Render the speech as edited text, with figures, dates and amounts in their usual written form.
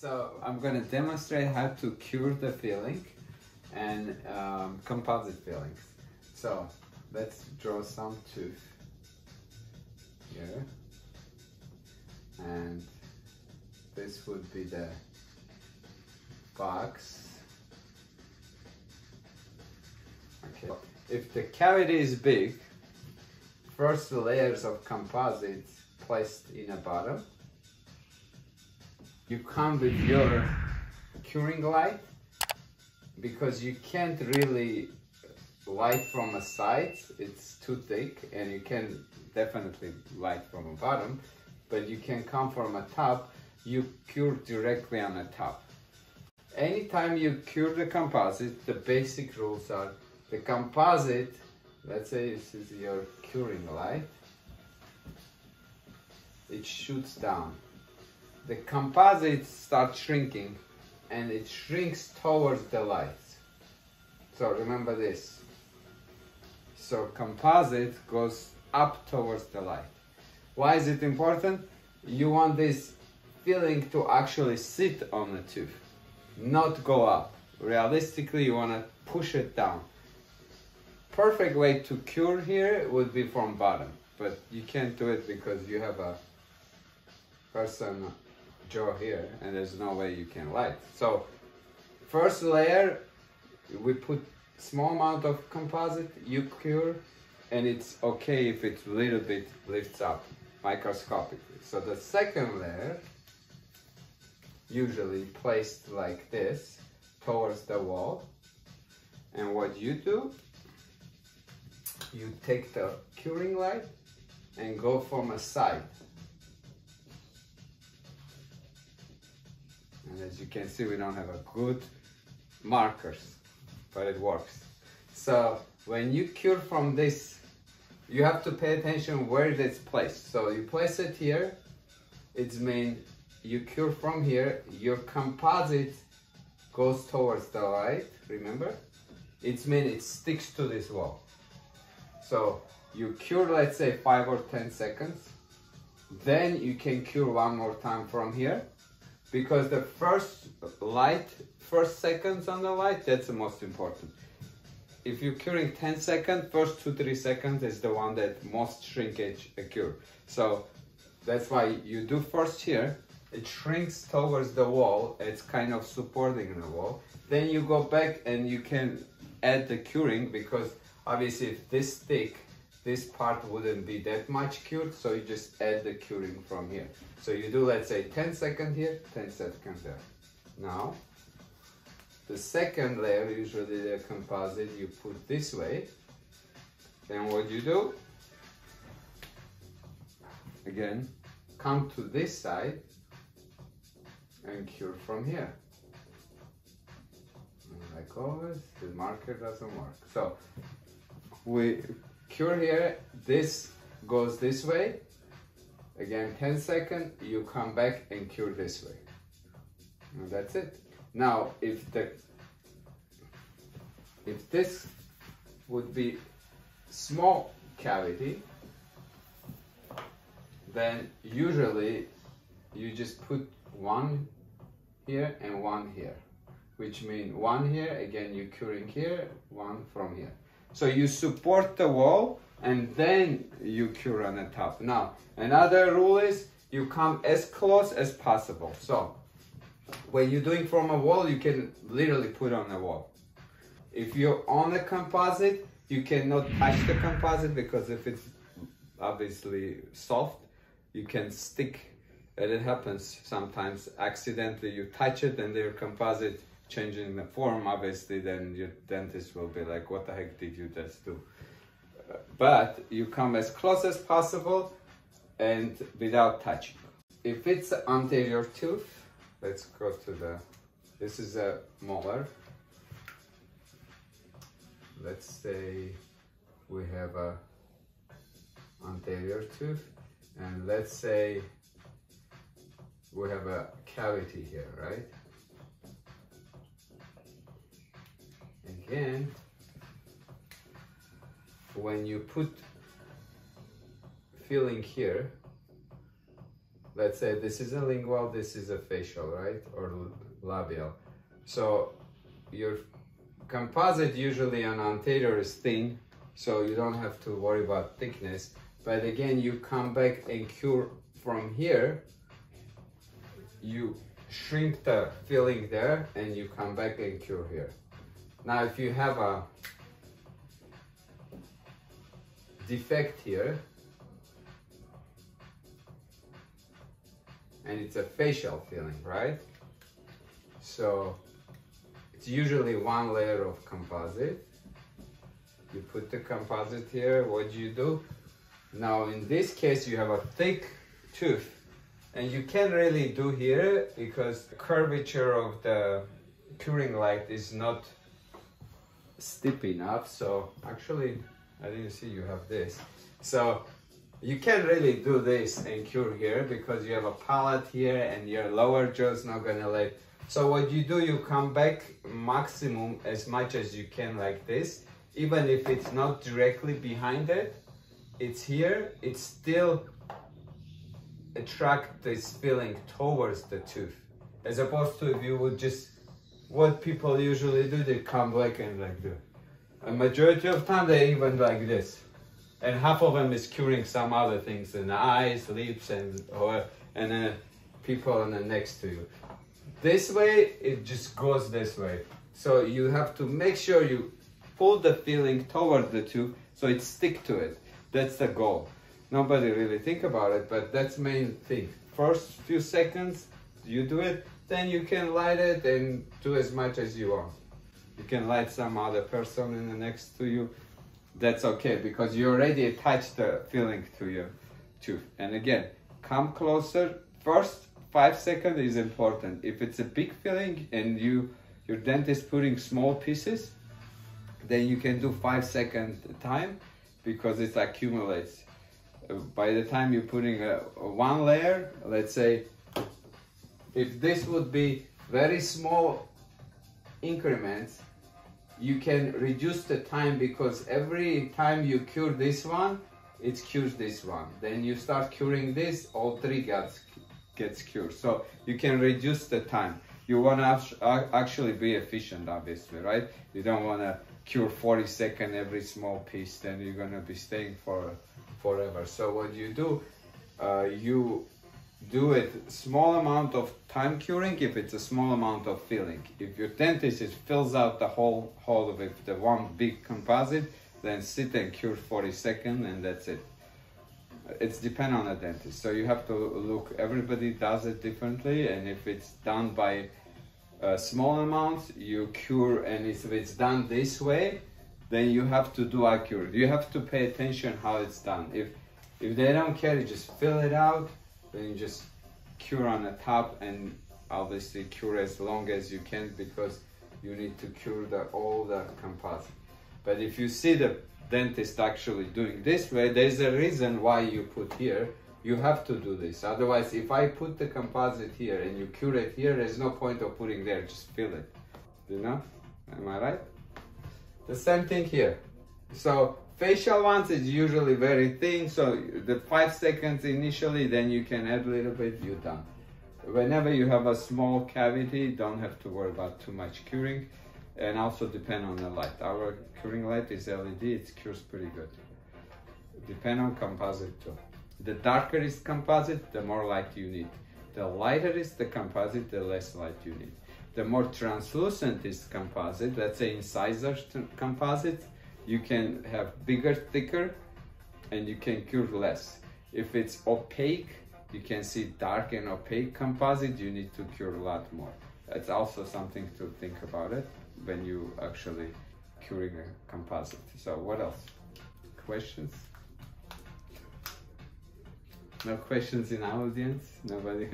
So I'm going to demonstrate how to cure the filling and composite fillings. So let's draw some tooth here, and this would be the box. Okay. If the cavity is big, first layers of composite placed in the bottom. You come with your curing light, because you can't really light from a side, it's too thick, and you can definitely light from a bottom, but you can come from a top, you cure directly on the top. Anytime you cure the composite, the basic rules are the composite, let's say this is your curing light, it shoots down. The composite starts shrinking and it shrinks towards the light. So remember this. So composite goes up towards the light. Why is it important? You want this filling to actually sit on the tooth, not go up. Realistically, you want to push it down. Perfect way to cure here would be from bottom, but you can't do it because you have a person jaw here and there's no way you can light. So first layer, we put small amount of composite, you cure, and it's okay if it little bit lifts up microscopically. So the second layer, usually placed like this towards the wall, and what you do, you take the curing light and go from a side. And as you can see, we don't have a good markers, but it works. So when you cure from this, you have to pay attention where it's placed. So you place it here, it's mean you cure from here, your composite goes towards the light, remember? It's mean it sticks to this wall. So you cure, let's say 5 or 10 seconds, then you can cure one more time from here, because the first seconds on the light, that's the most important. If you're curing 10 seconds, first 2-3 seconds is the one that most shrinkage occur. So that's why you do first here, it shrinks towards the wall, it's kind of supporting the wall. Then you go back and you can add the curing, because obviously if this thick, this part wouldn't be that much cured, so you just add the curing from here. So you do, let's say 10 seconds here, 10 seconds there. Now, the second layer, usually the composite, you put this way. Then what you do, again, come to this side and cure from here. And like always, the marker doesn't work. So we cure here, this goes this way. Again, 10 seconds, you come back and cure this way. And that's it. Now, if this would be small cavity, then usually you just put one here and one here, which means one here, again you're curing here, one from here. So you support the wall and then you cure on the top. Now, another rule is you come as close as possible. So when you're doing from a wall, you can literally put on a wall. If you're on a composite, you cannot touch the composite, because if it's obviously soft, you can stick, and it happens sometimes accidentally, you touch it and your composite changing the form, obviously then your dentist will be like, what the heck did you just do? But you come as close as possible and without touching. If it's anterior tooth, let's go to this is a molar. Let's say we have a anterior tooth, and let's say we have a cavity here, right? Again, when you put filling here, let's say this is a lingual, this is a facial, right? Or labial. So your composite usually on anterior is thin, so you don't have to worry about thickness. But again, you come back and cure from here, you shrink the filling there, and you come back and cure here. Now, if you have a defect here, and it's a facial filling, right? So it's usually one layer of composite. You put the composite here, what do you do? Now in this case you have a thick tooth, and you can't really do here because the curvature of the curing light is not steep enough. So actually, I didn't see you have this. So you can't really do this and cure here because you have a palate here and your lower jaw is not gonna let. So what you do, you come back maximum as much as you can like this. Even if it's not directly behind it, it's here, it still attract this filling towards the tooth. As opposed to if you would just, what people usually do, they come back and like this. A majority of time they even like this. And half of them is curing some other things in the eyes, lips, and people on the next to you. This way, it just goes this way. So you have to make sure you pull the filling toward the tooth so it stick to it. That's the goal. Nobody really think about it, but that's main thing. First few seconds, you do it, then you can light it and do as much as you want. You can light some other person in the next to you. That's okay, because you already attached the filling to your tooth. And again, come closer. First 5 seconds is important. If it's a big filling and your dentist putting small pieces, then you can do 5 second time because it accumulates. By the time you're putting one layer, let's say, if this would be very small increments, you can reduce the time because every time you cure this one, it cures this one. Then you start curing this, all three gets cured. So you can reduce the time. You want to actually be efficient, obviously, right? You don't want to cure 40 seconds every small piece, then you're going to be staying for forever. So what you do, you do it small amount of time curing if it's a small amount of filling. If your dentist fills out the whole of it, the one big composite, then sit and cure 40 seconds and that's it. It's depend on the dentist. So you have to look, everybody does it differently, and if it's done by small amounts, you cure, and if it's done this way, then you have to do accurate. You have to pay attention how it's done. If they don't care, you just fill it out, then you just cure on the top, and obviously cure as long as you can because you need to cure all the composite. But if you see the dentist actually doing this way, there's a reason why you put here. You have to do this. Otherwise, if I put the composite here and you cure it here, there's no point of putting there, just fill it. You know? Am I right? The same thing here. So facial ones is usually very thin, so the 5 seconds initially, then you can add a little bit, you're done. Whenever you have a small cavity, don't have to worry about too much curing, and also depend on the light. Our curing light is LED, it cures pretty good. Depend on composite too. The darker is composite, the more light you need. The lighter is the composite, the less light you need. The more translucent is composite, let's say incisor composite, you can have bigger, thicker, and you can cure less. If it's opaque, you can see dark and opaque composite, you need to cure a lot more. That's also something to think about it when you actually curing a composite. So what else? Questions? No questions in our audience? Nobody?